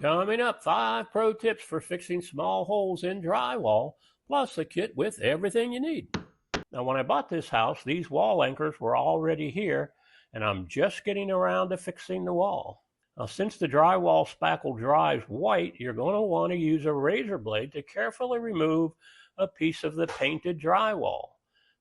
Coming up, 5 pro tips for fixing small holes in drywall, plus a kit with everything you need. Now, when I bought this house, these wall anchors were already here, and I'm just getting around to fixing the wall. Now, since the drywall spackle dries white, you're going to want to use a razor blade to carefully remove a piece of the painted drywall.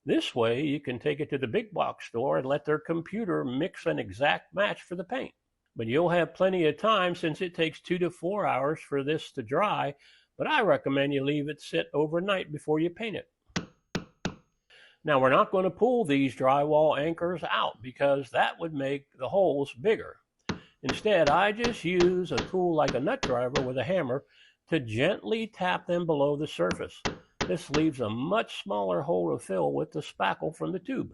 This way, you can take it to the big box store and let their computer mix an exact match for the paint. But you'll have plenty of time since it takes 2 to 4 hours for this to dry, but I recommend you leave it sit overnight before you paint it. Now, we're not going to pull these drywall anchors out because that would make the holes bigger. Instead, I just use a tool like a nut driver with a hammer to gently tap them below the surface. This leaves a much smaller hole to fill with the spackle from the tube.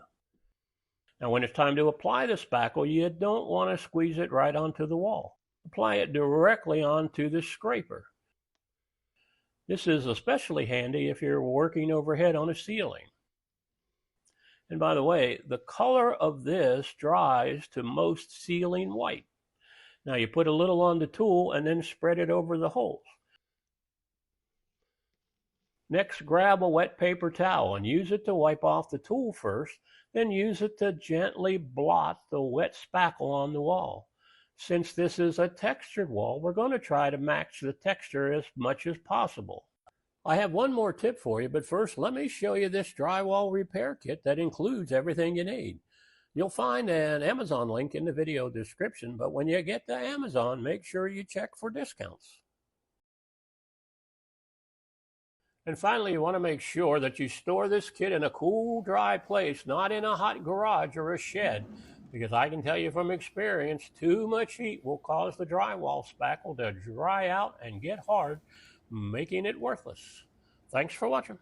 Now, when it's time to apply the spackle, you don't want to squeeze it right onto the wall. Apply it directly onto the scraper. This is especially handy if you're working overhead on a ceiling. And by the way, the color of this dries to most ceiling white. Now, you put a little on the tool and then spread it over the holes. Next, grab a wet paper towel and use it to wipe off the tool first, then use it to gently blot the wet spackle on the wall. Since this is a textured wall, we're going to try to match the texture as much as possible. I have one more tip for you, but first let me show you this drywall repair kit that includes everything you need. You'll find an Amazon link in the video description, but when you get to Amazon, make sure you check for discounts. And finally, you want to make sure that you store this kit in a cool, dry place, not in a hot garage or a shed, because I can tell you from experience, too much heat will cause the drywall spackle to dry out and get hard, making it worthless. Thanks for watching.